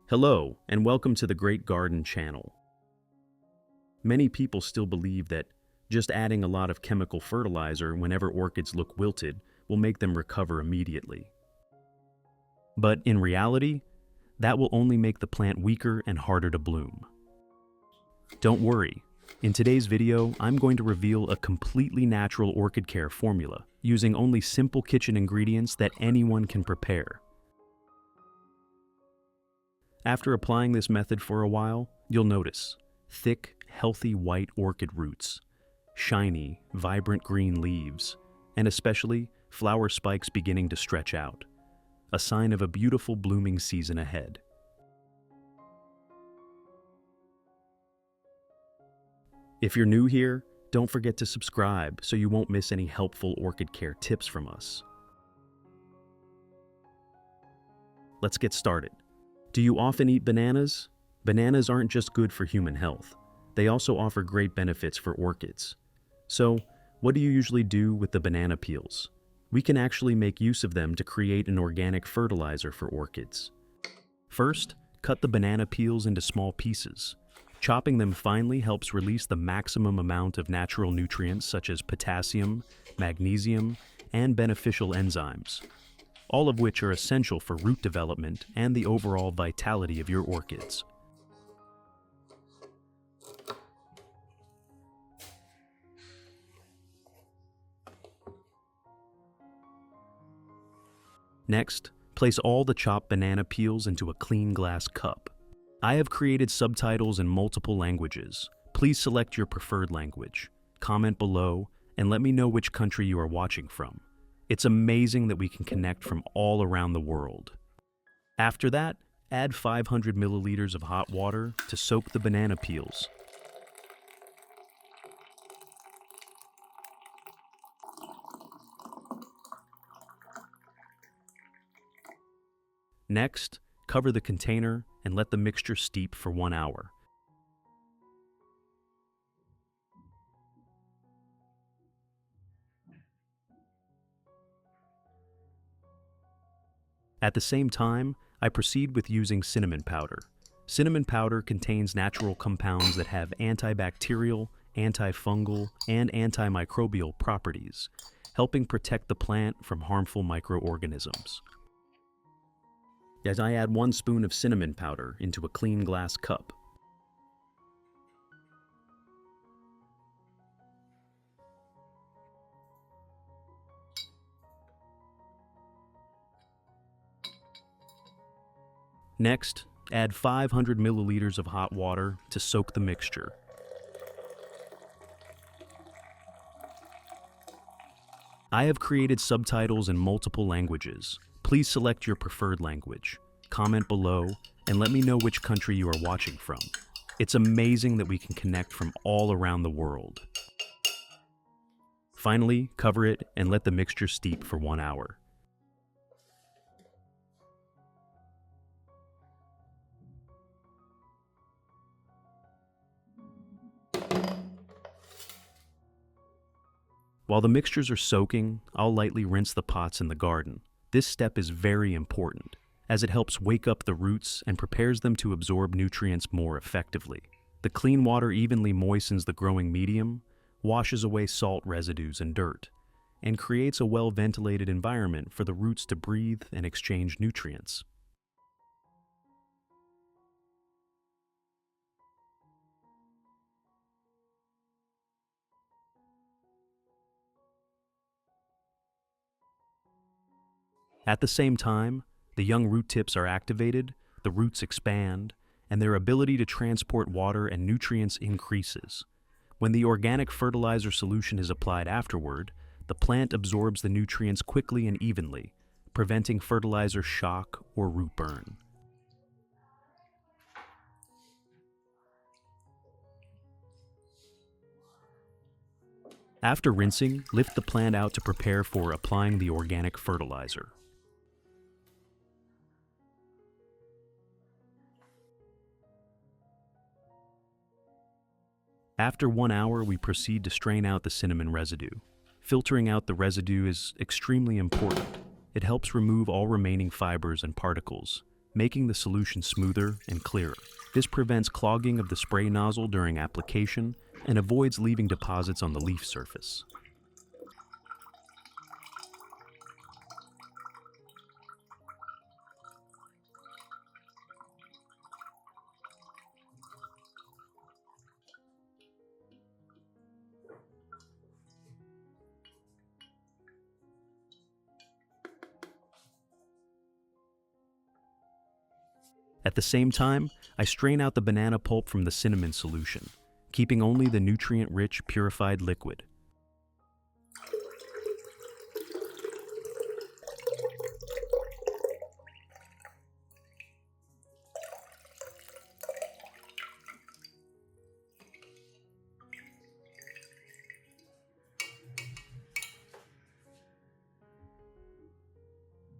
Hello, and welcome to the Great Garden channel. Many people still believe that just adding a lot of chemical fertilizer whenever orchids look wilted will make them recover immediately. But in reality, that will only make the plant weaker and harder to bloom. Don't worry, in today's video, I'm going to reveal a completely natural orchid care formula using only simple kitchen ingredients that anyone can prepare. After applying this method for a while, you'll notice thick, healthy white orchid roots, shiny, vibrant green leaves, and especially flower spikes beginning to stretch out, a sign of a beautiful blooming season ahead. If you're new here, don't forget to subscribe so you won't miss any helpful orchid care tips from us. Let's get started. Do you often eat bananas? Bananas aren't just good for human health. They also offer great benefits for orchids. So, what do you usually do with the banana peels? We can actually make use of them to create an organic fertilizer for orchids. First, cut the banana peels into small pieces. Chopping them finely helps release the maximum amount of natural nutrients such as potassium, magnesium, and beneficial enzymes, all of which are essential for root development and the overall vitality of your orchids. Next, place all the chopped banana peels into a clean glass cup. I have created subtitles in multiple languages. Please select your preferred language. Comment below and let me know which country you are watching from. It's amazing that we can connect from all around the world. After that, add 500 milliliters of hot water to soak the banana peels. Next, cover the container and let the mixture steep for 1 hour. At the same time, I proceed with using cinnamon powder. Cinnamon powder contains natural compounds that have antibacterial, antifungal, and antimicrobial properties, helping protect the plant from harmful microorganisms. As I add 1 spoon of cinnamon powder into a clean glass cup. Next, add 500 milliliters of hot water to soak the mixture. I have created subtitles in multiple languages. Please select your preferred language. Comment below and let me know which country you are watching from. It's amazing that we can connect from all around the world. Finally, cover it and let the mixture steep for 1 hour. While the mixtures are soaking, I'll lightly rinse the pots in the garden. This step is very important, as it helps wake up the roots and prepares them to absorb nutrients more effectively. The clean water evenly moistens the growing medium, washes away salt residues and dirt, and creates a well-ventilated environment for the roots to breathe and exchange nutrients. At the same time, the young root tips are activated, the roots expand, and their ability to transport water and nutrients increases. When the organic fertilizer solution is applied afterward, the plant absorbs the nutrients quickly and evenly, preventing fertilizer shock or root burn. After rinsing, lift the plant out to prepare for applying the organic fertilizer. After 1 hour, we proceed to strain out the cinnamon residue. Filtering out the residue is extremely important. It helps remove all remaining fibers and particles, making the solution smoother and clearer. This prevents clogging of the spray nozzle during application and avoids leaving deposits on the leaf surface. At the same time, I strain out the banana pulp from the cinnamon solution, keeping only the nutrient-rich purified liquid.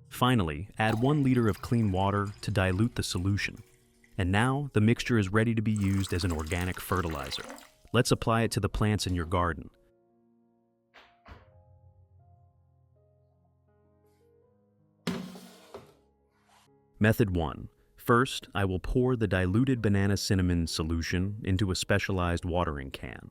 Finally, add 1 liter of clean water to dilute the solution. And now, the mixture is ready to be used as an organic fertilizer. Let's apply it to the plants in your garden. Method 1. First, I will pour the diluted banana cinnamon solution into a specialized watering can.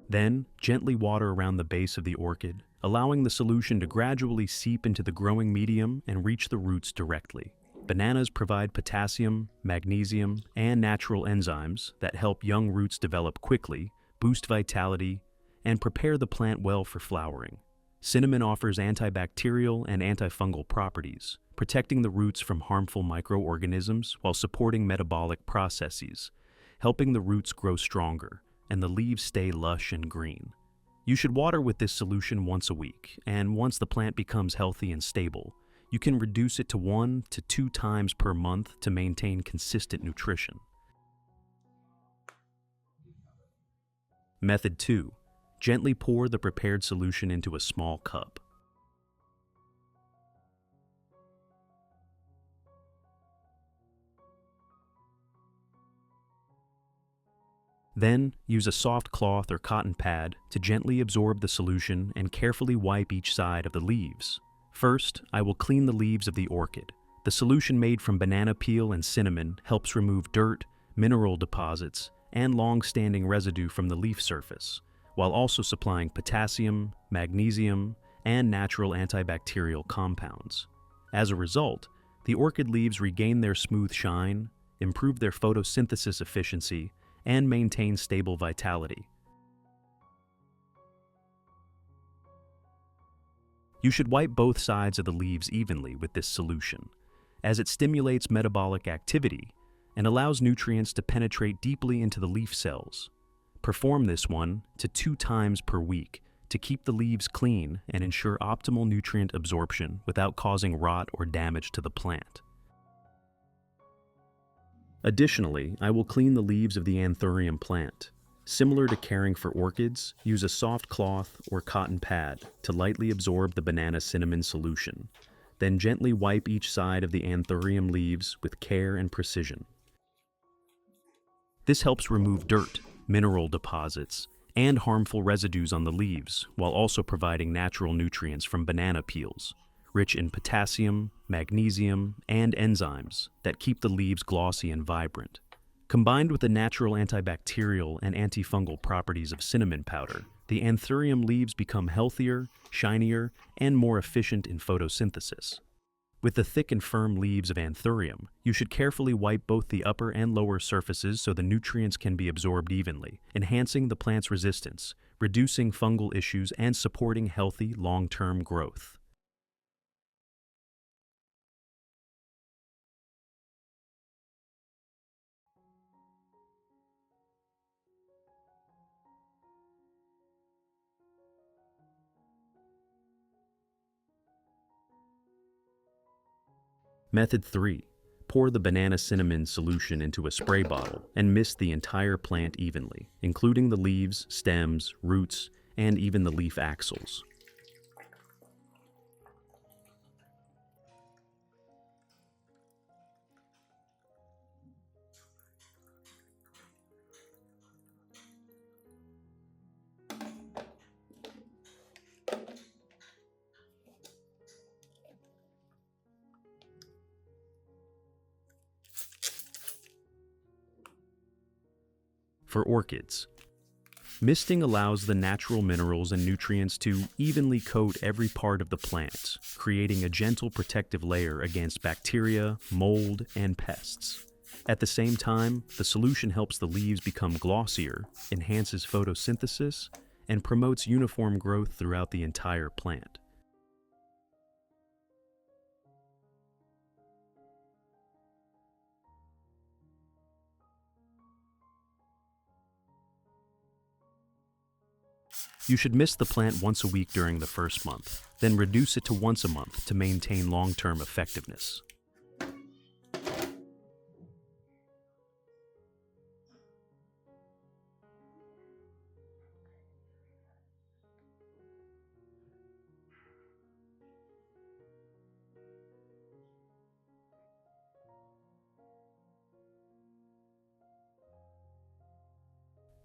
Then, gently water around the base of the orchid, allowing the solution to gradually seep into the growing medium and reach the roots directly. Bananas provide potassium, magnesium, and natural enzymes that help young roots develop quickly, boost vitality, and prepare the plant well for flowering. Cinnamon offers antibacterial and antifungal properties, protecting the roots from harmful microorganisms while supporting metabolic processes, helping the roots grow stronger and the leaves stay lush and green. You should water with this solution once a week, and once the plant becomes healthy and stable, you can reduce it to 1 to 2 times per month to maintain consistent nutrition. Method 2. Gently pour the prepared solution into a small cup. Then, use a soft cloth or cotton pad to gently absorb the solution and carefully wipe each side of the leaves. First, I will clean the leaves of the orchid. The solution made from banana peel and cinnamon helps remove dirt, mineral deposits, and long-standing residue from the leaf surface, while also supplying potassium, magnesium, and natural antibacterial compounds. As a result, the orchid leaves regain their smooth shine, improve their photosynthesis efficiency, and maintain stable vitality. You should wipe both sides of the leaves evenly with this solution, as it stimulates metabolic activity and allows nutrients to penetrate deeply into the leaf cells. Perform this 1 to 2 times per week to keep the leaves clean and ensure optimal nutrient absorption without causing rot or damage to the plant. Additionally, I will clean the leaves of the anthurium plant. Similar to caring for orchids, use a soft cloth or cotton pad to lightly absorb the banana cinnamon solution. Then gently wipe each side of the anthurium leaves with care and precision. This helps remove dirt, mineral deposits, and harmful residues on the leaves, while also providing natural nutrients from banana peels, rich in potassium, magnesium, and enzymes that keep the leaves glossy and vibrant. Combined with the natural antibacterial and antifungal properties of cinnamon powder, the anthurium leaves become healthier, shinier, and more efficient in photosynthesis. With the thick and firm leaves of anthurium, you should carefully wipe both the upper and lower surfaces so the nutrients can be absorbed evenly, enhancing the plant's resistance, reducing fungal issues, and supporting healthy, long-term growth. Method 3. Pour the banana cinnamon solution into a spray bottle and mist the entire plant evenly, including the leaves, stems, roots, and even the leaf axils. For orchids, misting allows the natural minerals and nutrients to evenly coat every part of the plant, creating a gentle protective layer against bacteria, mold, and pests. At the same time, the solution helps the leaves become glossier, enhances photosynthesis, and promotes uniform growth throughout the entire plant. You should mist the plant once a week during the first month, then reduce it to once a month to maintain long-term effectiveness.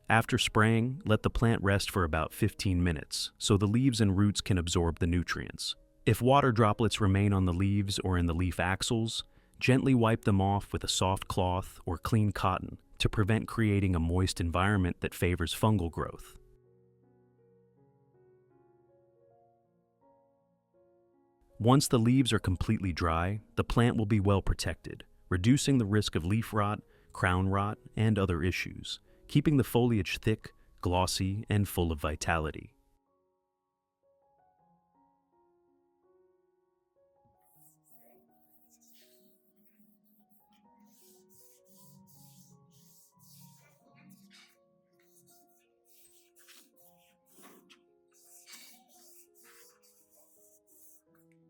After spraying, let the plant rest for about 15 minutes so the leaves and roots can absorb the nutrients. If water droplets remain on the leaves or in the leaf axils, gently wipe them off with a soft cloth or clean cotton to prevent creating a moist environment that favors fungal growth. Once the leaves are completely dry, the plant will be well protected, reducing the risk of leaf rot, crown rot, and other issues, keeping the foliage thick, glossy, and full of vitality.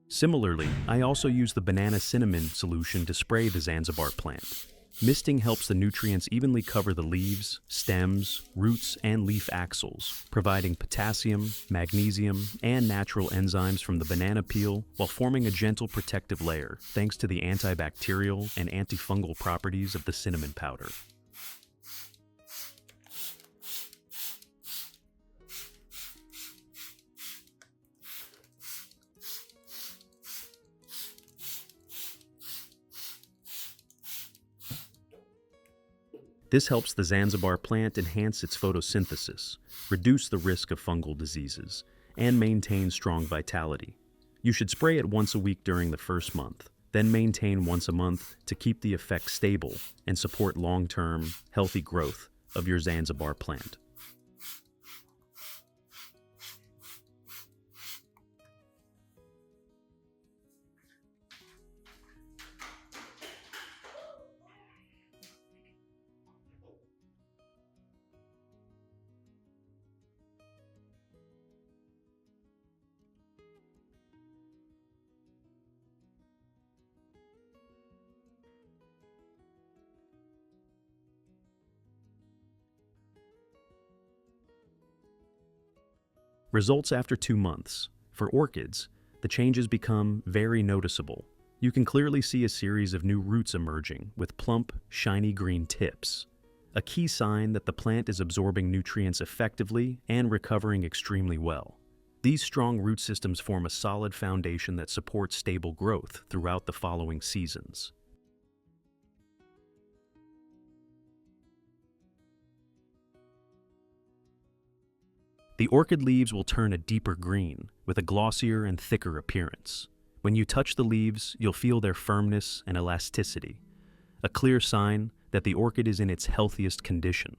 Similarly, I also use the banana cinnamon solution to spray the Zanzibar plant. Misting helps the nutrients evenly cover the leaves, stems, roots, and leaf axils, providing potassium, magnesium, and natural enzymes from the banana peel while forming a gentle protective layer thanks to the antibacterial and antifungal properties of the cinnamon powder. This helps the Zanzibar plant enhance its photosynthesis, reduce the risk of fungal diseases, and maintain strong vitality. You should spray it once a week during the first month, then maintain once a month to keep the effect stable and support long-term, healthy growth of your Zanzibar plant. Results after 2 months. For orchids, the changes become very noticeable. You can clearly see a series of new roots emerging with plump, shiny green tips, a key sign that the plant is absorbing nutrients effectively and recovering extremely well. These strong root systems form a solid foundation that supports stable growth throughout the following seasons. The orchid leaves will turn a deeper green with a glossier and thicker appearance. When you touch the leaves, you'll feel their firmness and elasticity, a clear sign that the orchid is in its healthiest condition.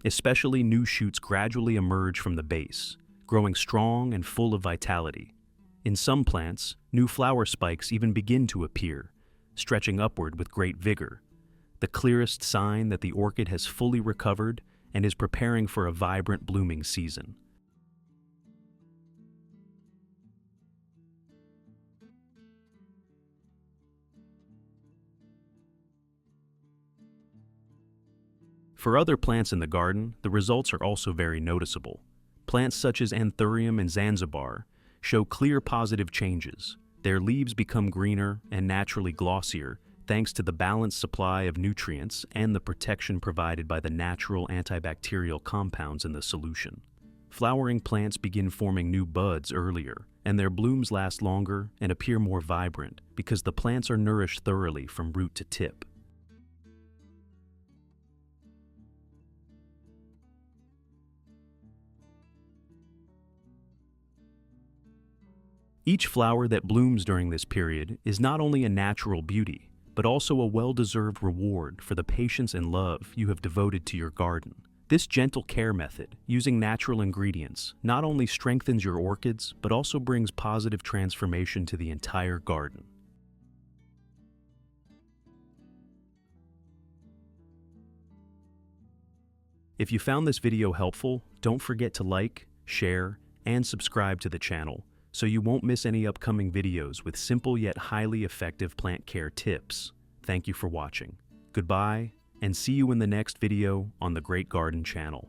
Especially new shoots gradually emerge from the base, growing strong and full of vitality. In some plants, new flower spikes even begin to appear, stretching upward with great vigor, the clearest sign that the orchid has fully recovered and is preparing for a vibrant blooming season. For other plants in the garden, the results are also very noticeable. Plants such as Anthurium and Zanzibar show clear positive changes. Their leaves become greener and naturally glossier thanks to the balanced supply of nutrients and the protection provided by the natural antibacterial compounds in the solution. Flowering plants begin forming new buds earlier, and their blooms last longer and appear more vibrant because the plants are nourished thoroughly from root to tip. Each flower that blooms during this period is not only a natural beauty, but also a well-deserved reward for the patience and love you have devoted to your garden. This gentle care method, using natural ingredients, not only strengthens your orchids, but also brings positive transformation to the entire garden. If you found this video helpful, don't forget to like, share, and subscribe to the channel so you won't miss any upcoming videos with simple yet highly effective plant care tips. Thank you for watching. Goodbye, and see you in the next video on the Great Garden channel.